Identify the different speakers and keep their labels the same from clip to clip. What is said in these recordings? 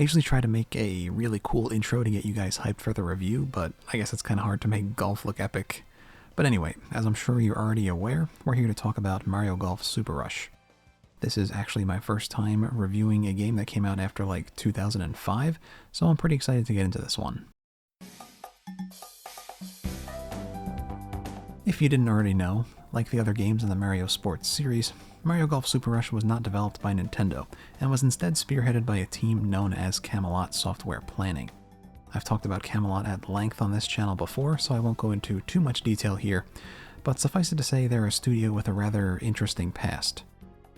Speaker 1: I usually try to make a really cool intro to get you guys hyped for the review, but I guess it's kind of hard to make golf look epic. But anyway, as I'm sure you're already aware, we're here to talk about Mario Golf Super Rush. This is actually my first time reviewing a game that came out after like 2005, so I'm pretty excited to get into this one. If you didn't already know, like the other games in the Mario Sports series, Mario Golf Super Rush was not developed by Nintendo, and was instead spearheaded by a team known as Camelot Software Planning. I've talked about Camelot at length on this channel before, so I won't go into too much detail here, but suffice it to say they're a studio with a rather interesting past.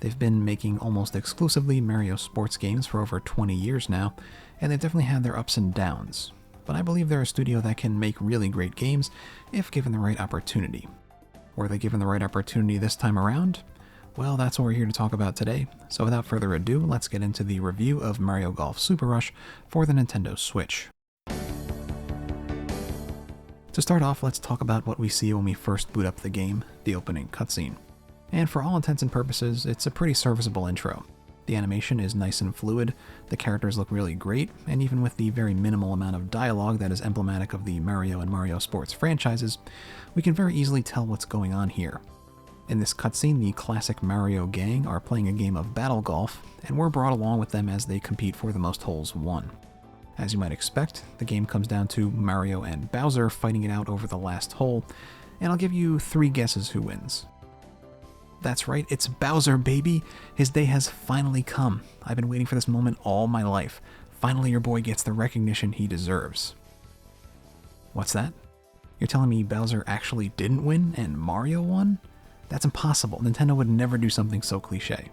Speaker 1: They've been making almost exclusively Mario sports games for over 20 years now, and they've definitely had their ups and downs. But I believe they're a studio that can make really great games if given the right opportunity. Were they given the right opportunity this time around? Well, that's what we're here to talk about today, so without further ado, let's get into the review of Mario Golf Super Rush for the Nintendo Switch. To start off, let's talk about what we see when we first boot up the game, the opening cutscene. And for all intents and purposes, it's a pretty serviceable intro. The animation is nice and fluid, the characters look really great, and even with the very minimal amount of dialogue that is emblematic of the Mario and Mario Sports franchises, we can very easily tell what's going on here. In this cutscene, the classic Mario gang are playing a game of battle golf, and we're brought along with them as they compete for the most holes won. As you might expect, the game comes down to Mario and Bowser fighting it out over the last hole, and I'll give you 3 guesses who wins. That's right, it's Bowser, baby! His day has finally come. I've been waiting for this moment all my life. Finally your boy gets the recognition he deserves. What's that? You're telling me Bowser actually didn't win and Mario won? That's impossible. Nintendo would never do something so cliché.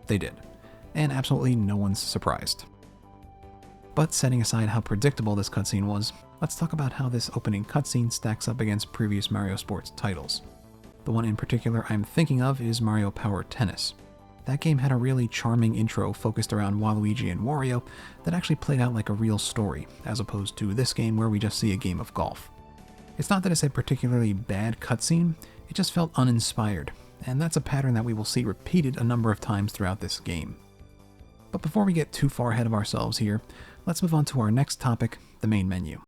Speaker 1: They did. And absolutely no one's surprised. But setting aside how predictable this cutscene was, let's talk about how this opening cutscene stacks up against previous Mario Sports titles. The one in particular I'm thinking of is Mario Power Tennis. That game had a really charming intro focused around Waluigi and Wario that actually played out like a real story, as opposed to this game where we just see a game of golf. It's not that it's a particularly bad cutscene, it just felt uninspired, and that's a pattern that we will see repeated a number of times throughout this game. But before we get too far ahead of ourselves here, let's move on to our next topic, the main menu.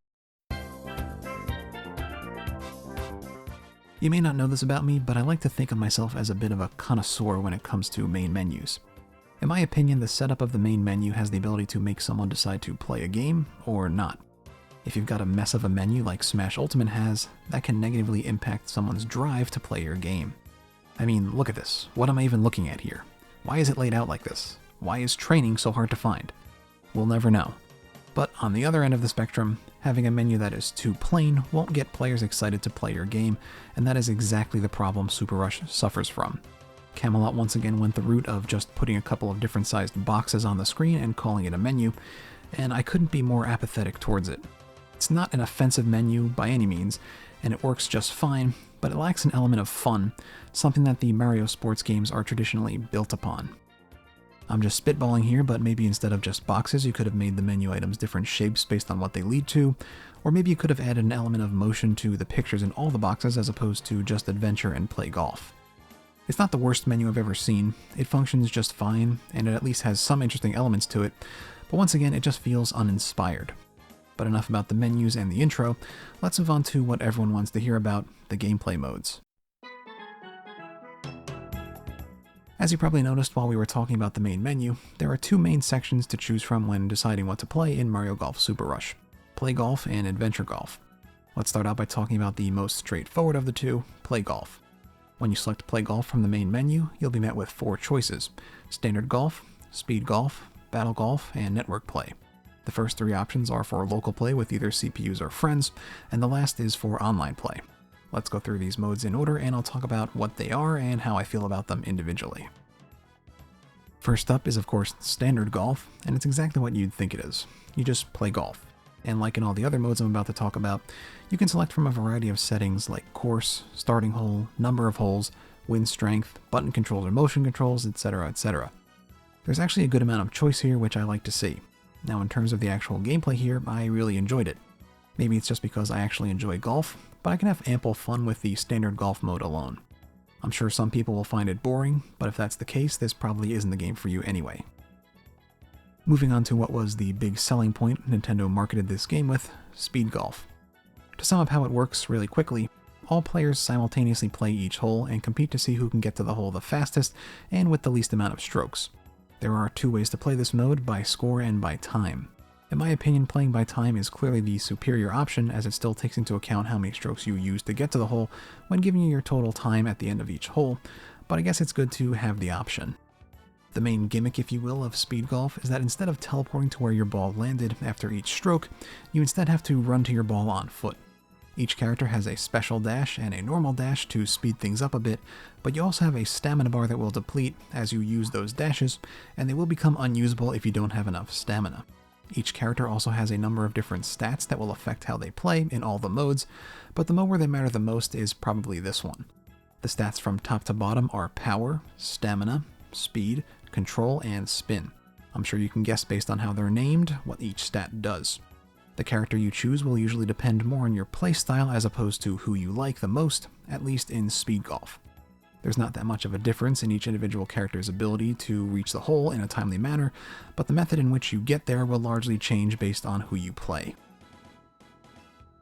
Speaker 1: You may not know this about me, but I like to think of myself as a bit of a connoisseur when it comes to main menus. In my opinion, the setup of the main menu has the ability to make someone decide to play a game or not. If you've got a mess of a menu like Smash Ultimate has, that can negatively impact someone's drive to play your game. I mean, look at this. What am I even looking at here? Why is it laid out like this? Why is training so hard to find? We'll never know. But on the other end of the spectrum, having a menu that is too plain won't get players excited to play your game, and that is exactly the problem Super Rush suffers from. Camelot once again went the route of just putting a couple of different sized boxes on the screen and calling it a menu, and I couldn't be more apathetic towards it. It's not an offensive menu by any means, and it works just fine, but it lacks an element of fun, something that the Mario sports games are traditionally built upon. I'm just spitballing here, but maybe instead of just boxes, you could have made the menu items different shapes based on what they lead to, or maybe you could have added an element of motion to the pictures in all the boxes as opposed to just adventure and play golf. It's not the worst menu I've ever seen, it functions just fine, and it at least has some interesting elements to it, but once again it just feels uninspired. But enough about the menus and the intro, let's move on to what everyone wants to hear about, the gameplay modes. As you probably noticed while we were talking about the main menu, there are 2 main sections to choose from when deciding what to play in Mario Golf Super Rush: Play Golf and Adventure Golf. Let's start out by talking about the most straightforward of the 2, Play Golf. When you select Play Golf from the main menu, you'll be met with 4 choices: Standard Golf, Speed Golf, Battle Golf, and Network Play. The first 3 options are for local play with either CPUs or friends, and the last is for online play. Let's go through these modes in order, and I'll talk about what they are and how I feel about them individually. First up is of course Standard Golf, and it's exactly what you'd think it is. You just play golf. And like in all the other modes I'm about to talk about, you can select from a variety of settings like course, starting hole, number of holes, wind strength, button controls or motion controls, etc, etc. There's actually a good amount of choice here, which I like to see. Now in terms of the actual gameplay here, I really enjoyed it. Maybe it's just because I actually enjoy golf, but I can have ample fun with the Standard Golf mode alone. I'm sure some people will find it boring, but if that's the case, this probably isn't the game for you anyway. Moving on to what was the big selling point Nintendo marketed this game with, Speed Golf. To sum up how it works really quickly, all players simultaneously play each hole and compete to see who can get to the hole the fastest and with the least amount of strokes. There are two ways to play this mode, by score and by time. In my opinion, playing by time is clearly the superior option, as it still takes into account how many strokes you use to get to the hole when giving you your total time at the end of each hole, but I guess it's good to have the option. The main gimmick, if you will, of Speed Golf is that instead of teleporting to where your ball landed after each stroke, you instead have to run to your ball on foot. Each character has a special dash and a normal dash to speed things up a bit, but you also have a stamina bar that will deplete as you use those dashes, and they will become unusable if you don't have enough stamina. Each character also has a number of different stats that will affect how they play in all the modes, but the mode where they matter the most is probably this one. The stats from top to bottom are power, stamina, speed, control, and spin. I'm sure you can guess based on how they're named what each stat does. The character you choose will usually depend more on your playstyle as opposed to who you like the most, at least in Speed Golf. There's not that much of a difference in each individual character's ability to reach the hole in a timely manner, but the method in which you get there will largely change based on who you play.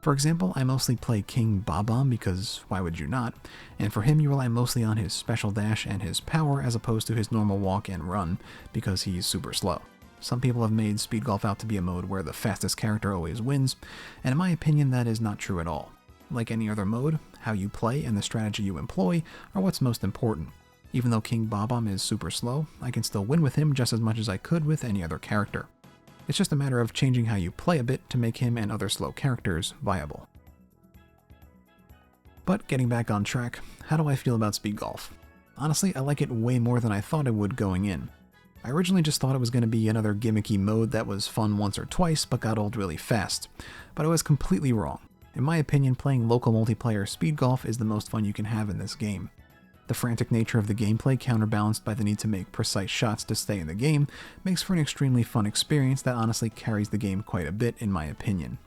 Speaker 1: For example, I mostly play King Bob-omb because why would you not, and for him you rely mostly on his special dash and his power as opposed to his normal walk and run because he's super slow. Some people have made Speed Golf out to be a mode where the fastest character always wins, and in my opinion that is not true at all. Like any other mode, how you play and the strategy you employ are what's most important. Even though King Bob-omb is super slow, I can still win with him just as much as I could with any other character. It's just a matter of changing how you play a bit to make him and other slow characters viable. But getting back on track, how do I feel about Speed Golf? Honestly, I like it way more than I thought I would going in. I originally just thought it was going to be another gimmicky mode that was fun once or twice but got old really fast, but I was completely wrong. In my opinion, playing local multiplayer Speed Golf is the most fun you can have in this game. The frantic nature of the gameplay, counterbalanced by the need to make precise shots to stay in the game, makes for an extremely fun experience that honestly carries the game quite a bit in my opinion.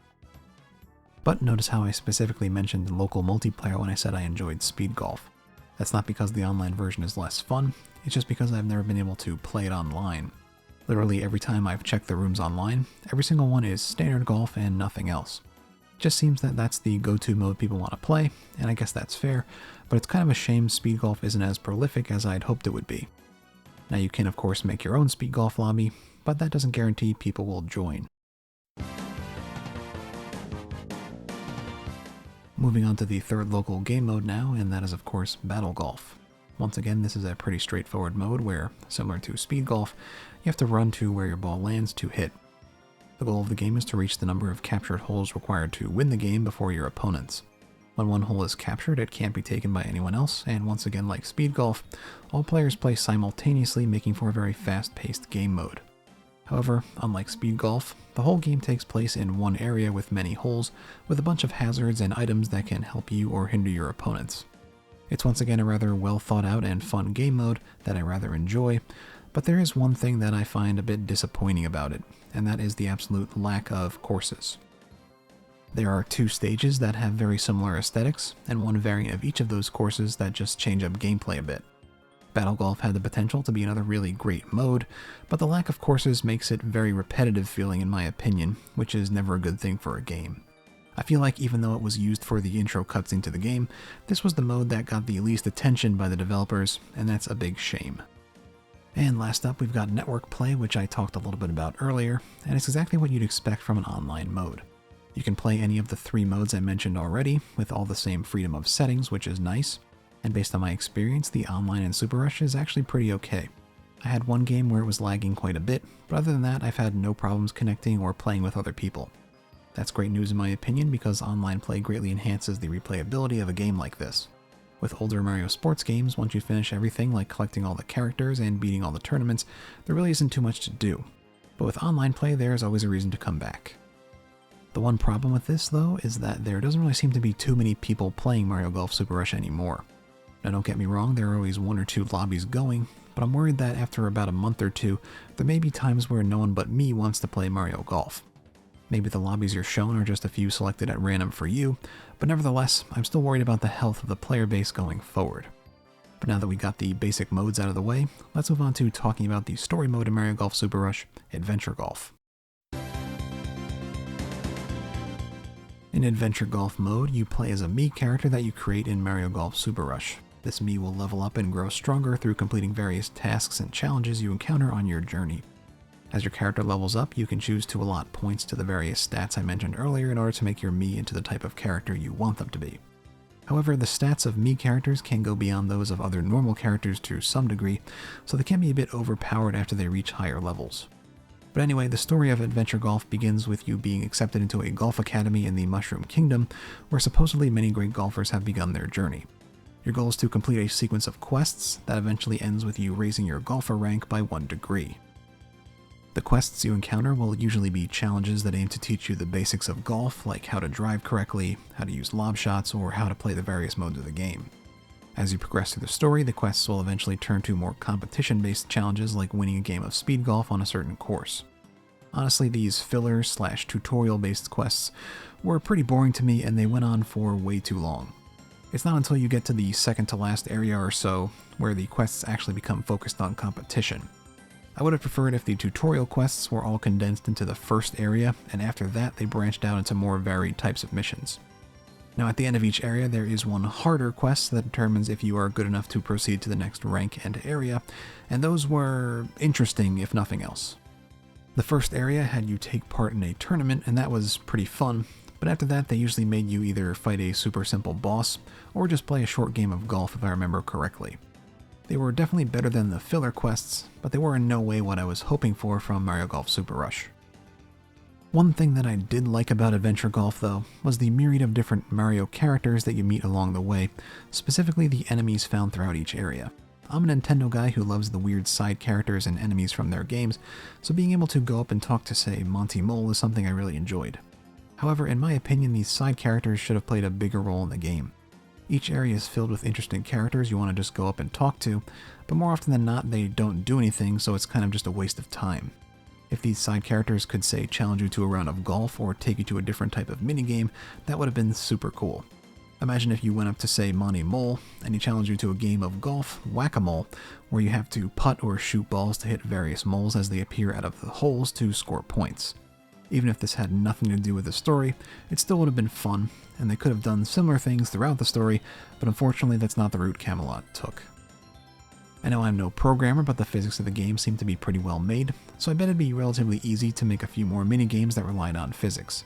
Speaker 1: But notice how I specifically mentioned local multiplayer when I said I enjoyed Speed Golf. That's not because the online version is less fun, it's just because I've never been able to play it online. Literally every time I've checked the rooms online, every single one is standard golf and nothing else. It just seems that that's the go-to mode people want to play, and I guess that's fair, but it's kind of a shame Speed Golf isn't as prolific as I'd hoped it would be. Now you can of course make your own Speed Golf lobby, but that doesn't guarantee people will join. Moving on to the third local game mode now, and that is of course Battle Golf. Once again, this is a pretty straightforward mode where, similar to Speed Golf, you have to run to where your ball lands to hit. The goal of the game is to reach the number of captured holes required to win the game before your opponents. When one hole is captured, it can't be taken by anyone else, and once again like Speed Golf, all players play simultaneously, making for a very fast-paced game mode. However, unlike Speed Golf, the whole game takes place in one area with many holes, with a bunch of hazards and items that can help you or hinder your opponents. It's once again a rather well thought out and fun game mode that I rather enjoy, but there is one thing that I find a bit disappointing about it, and that is the absolute lack of courses. There are two stages that have very similar aesthetics, and one variant of each of those courses that just change up gameplay a bit. Battle Golf had the potential to be another really great mode, but the lack of courses makes it very repetitive feeling in my opinion, which is never a good thing for a game. I feel like even though it was used for the intro cutscene to the game, this was the mode that got the least attention by the developers, and that's a big shame. And last up, we've got network play, which I talked a little bit about earlier, and it's exactly what you'd expect from an online mode. You can play any of the three modes I mentioned already, with all the same freedom of settings, which is nice, and based on my experience, the online and Super Rush is actually pretty okay. I had one game where it was lagging quite a bit, but other than that, I've had no problems connecting or playing with other people. That's great news in my opinion, because online play greatly enhances the replayability of a game like this. With older Mario sports games, once you finish everything like collecting all the characters and beating all the tournaments, there really isn't too much to do. But with online play, there's always a reason to come back. The one problem with this, though, is that there doesn't really seem to be too many people playing Mario Golf Super Rush anymore. Now don't get me wrong, there are always one or two lobbies going, but I'm worried that after about a month or two, there may be times where no one but me wants to play Mario Golf. Maybe the lobbies you're shown are just a few selected at random for you, but nevertheless, I'm still worried about the health of the player base going forward. But But now that we got the basic modes out of the way, let's move on to talking about the story mode in Mario Golf Super Rush, Adventure Golf. In Adventure Golf mode, you play as a Mii character that you create in Mario Golf Super Rush. This Mii will level up and grow stronger through completing various tasks and challenges you encounter on your journey. As your character levels up, you can choose to allot points to the various stats I mentioned earlier in order to make your Mii into the type of character you want them to be. However, the stats of Mii characters can go beyond those of other normal characters to some degree, so they can be a bit overpowered after they reach higher levels. But anyway, the story of Adventure Golf begins with you being accepted into a golf academy in the Mushroom Kingdom, where supposedly many great golfers have begun their journey. Your goal is to complete a sequence of quests that eventually ends with you raising your golfer rank by 1 degree. The quests you encounter will usually be challenges that aim to teach you the basics of golf, like how to drive correctly, how to use lob shots, or how to play the various modes of the game. As you progress through the story, the quests will eventually turn to more competition-based challenges like winning a game of speed golf on a certain course. Honestly, these filler/tutorial-based quests were pretty boring to me, and they went on for way too long. It's not until you get to the second to last area or so where the quests actually become focused on competition. I would have preferred if the tutorial quests were all condensed into the first area, and after that they branched out into more varied types of missions. Now at the end of each area there is one harder quest that determines if you are good enough to proceed to the next rank and area, and those were interesting if nothing else. The first area had you take part in a tournament, and that was pretty fun, but after that they usually made you either fight a super simple boss, or just play a short game of golf if I remember correctly. They were definitely better than the filler quests, but they were in no way what I was hoping for from Mario Golf Super Rush. One thing that I did like about Adventure Golf, though, was the myriad of different Mario characters that you meet along the way, specifically the enemies found throughout each area. I'm a Nintendo guy who loves the weird side characters and enemies from their games, so being able to go up and talk to, say, Monty Mole is something I really enjoyed. However, in my opinion, these side characters should have played a bigger role in the game. Each area is filled with interesting characters you want to just go up and talk to, but more often than not they don't do anything, so it's kind of just a waste of time. If these side characters could, say, challenge you to a round of golf or take you to a different type of minigame, that would have been super cool. Imagine if you went up to, say, Monty Mole, and he challenged you to a game of golf, Whack-A-Mole, where you have to putt or shoot balls to hit various moles as they appear out of the holes to score points. Even if this had nothing to do with the story, it still would have been fun, and they could have done similar things throughout the story, but unfortunately that's not the route Camelot took. I know I'm no programmer, but the physics of the game seem to be pretty well made, so I bet it'd be relatively easy to make a few more minigames that relied on physics.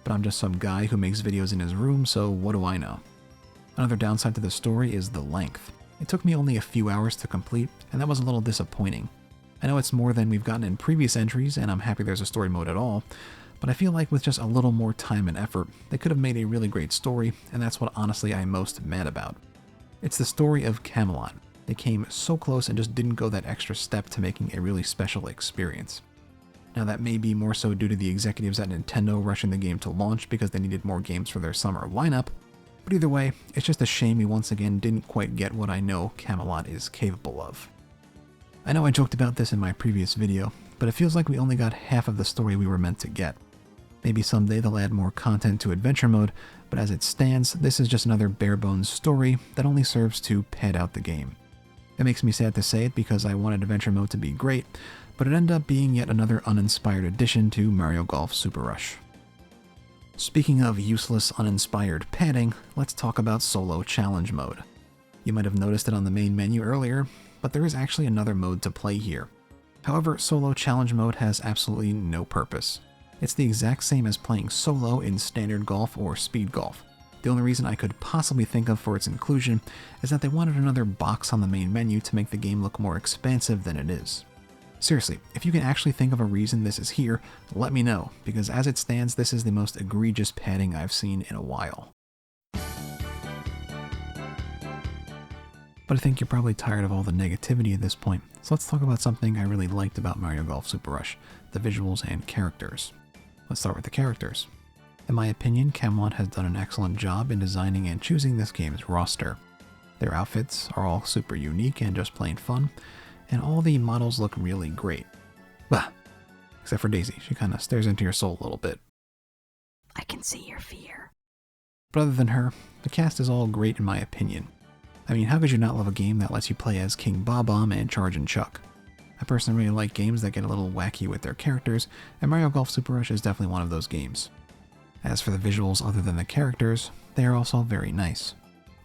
Speaker 1: But I'm just some guy who makes videos in his room, so what do I know? Another downside to the story is the length. It took me only a few hours to complete, and that was a little disappointing. I know it's more than we've gotten in previous entries, and I'm happy there's a story mode at all, but I feel like with just a little more time and effort, they could have made a really great story, and that's what honestly I'm most mad about. It's the story of Camelot. They came so close and just didn't go that extra step to making a really special experience. Now that may be more so due to the executives at Nintendo rushing the game to launch because they needed more games for their summer lineup, but either way, it's just a shame we once again didn't quite get what I know Camelot is capable of. I know I joked about this in my previous video, but it feels like we only got half of the story we were meant to get. Maybe someday they'll add more content to Adventure Mode, but as it stands, this is just another bare-bones story that only serves to pad out the game. It makes me sad to say it because I wanted Adventure Mode to be great, but it ended up being yet another uninspired addition to Mario Golf Super Rush. Speaking of useless, uninspired padding, let's talk about Solo Challenge Mode. You might have noticed it on the main menu earlier, but there is actually another mode to play here. However, Solo Challenge Mode has absolutely no purpose. It's the exact same as playing solo in standard golf or speed golf. The only reason I could possibly think of for its inclusion is that they wanted another box on the main menu to make the game look more expansive than it is. Seriously, if you can actually think of a reason this is here, let me know, because as it stands, this is the most egregious padding I've seen in a while. But I think you're probably tired of all the negativity at this point, so let's talk about something I really liked about Mario Golf Super Rush, the visuals and characters. Let's start with the characters. In my opinion, Camelot has done an excellent job in designing and choosing this game's roster. Their outfits are all super unique and just plain fun, and all the models look really great. Bah! Except for Daisy, she kinda stares into your soul a little bit.
Speaker 2: I can see your fear.
Speaker 1: But other than her, the cast is all great in my opinion. I mean, how could you not love a game that lets you play as King Bob-omb and Chargin' Chuck? I personally really like games that get a little wacky with their characters, and Mario Golf Super Rush is definitely one of those games. As for the visuals other than the characters, they are also very nice.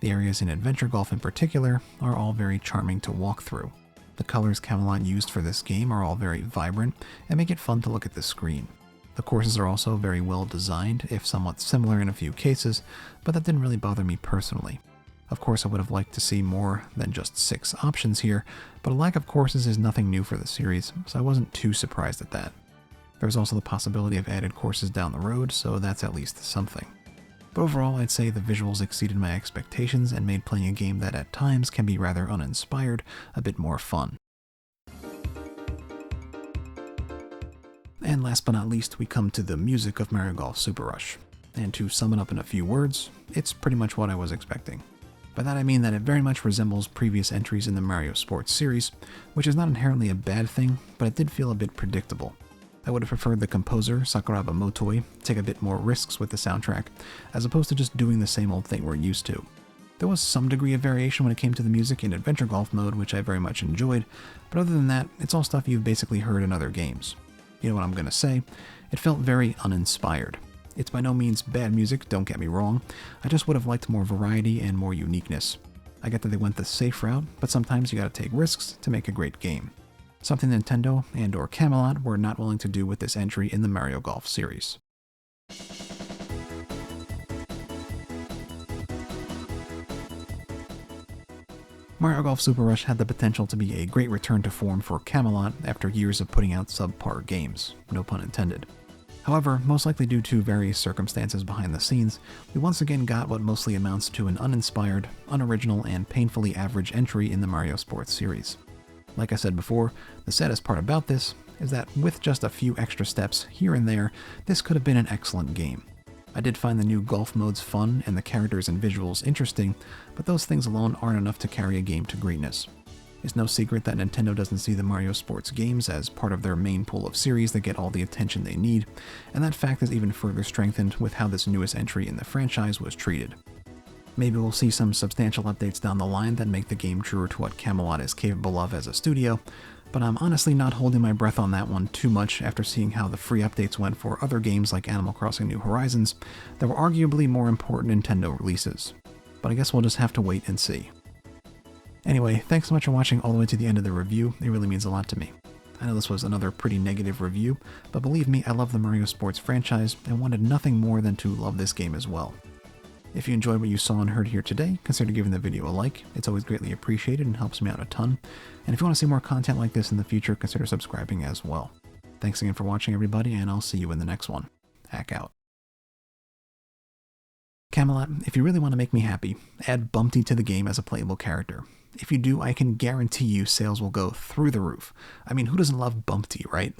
Speaker 1: The areas in Adventure Golf in particular are all very charming to walk through. The colors Camelot used for this game are all very vibrant and make it fun to look at the screen. The courses are also very well designed, if somewhat similar in a few cases, but that didn't really bother me personally. Of course, I would have liked to see more than just 6 options here, but a lack of courses is nothing new for the series, so I wasn't too surprised at that. There's also the possibility of added courses down the road, so that's at least something. But overall, I'd say the visuals exceeded my expectations and made playing a game that at times can be rather uninspired a bit more fun. And last but not least, we come to the music of Mario Golf Super Rush. And to sum it up in a few words, it's pretty much what I was expecting. By that I mean that it very much resembles previous entries in the Mario Sports series, which is not inherently a bad thing, but it did feel a bit predictable. I would have preferred the composer, Sakuraba Motoi, take a bit more risks with the soundtrack, as opposed to just doing the same old thing we're used to. There was some degree of variation when it came to the music in Adventure Golf mode, which I very much enjoyed, but other than that, it's all stuff you've basically heard in other games. You know what I'm gonna say? It felt very uninspired. It's by no means bad music, don't get me wrong, I just would have liked more variety and more uniqueness. I get that they went the safe route, but sometimes you gotta take risks to make a great game. Something Nintendo and or Camelot were not willing to do with this entry in the Mario Golf series. Mario Golf Super Rush had the potential to be a great return to form for Camelot after years of putting out subpar games, no pun intended. However, most likely due to various circumstances behind the scenes, we once again got what mostly amounts to an uninspired, unoriginal, and painfully average entry in the Mario Sports series. Like I said before, the saddest part about this is that with just a few extra steps here and there, this could have been an excellent game. I did find the new golf modes fun and the characters and visuals interesting, but those things alone aren't enough to carry a game to greatness. It's no secret that Nintendo doesn't see the Mario Sports games as part of their main pool of series that get all the attention they need, and that fact is even further strengthened with how this newest entry in the franchise was treated. Maybe we'll see some substantial updates down the line that make the game truer to what Camelot is capable of as a studio, but I'm honestly not holding my breath on that one too much after seeing how the free updates went for other games like Animal Crossing New Horizons that were arguably more important Nintendo releases. But I guess we'll just have to wait and see. Anyway, thanks so much for watching all the way to the end of the review, it really means a lot to me. I know this was another pretty negative review, but believe me, I love the Mario Sports franchise and wanted nothing more than to love this game as well. If you enjoyed what you saw and heard here today, consider giving the video a like. It's always greatly appreciated and helps me out a ton. And if you want to see more content like this in the future, consider subscribing as well. Thanks again for watching, everybody, and I'll see you in the next one. Hack out. Camelot, if you really want to make me happy, add Bumpty to the game as a playable character. If you do, I can guarantee you sales will go through the roof. I mean, who doesn't love Bumpty, right?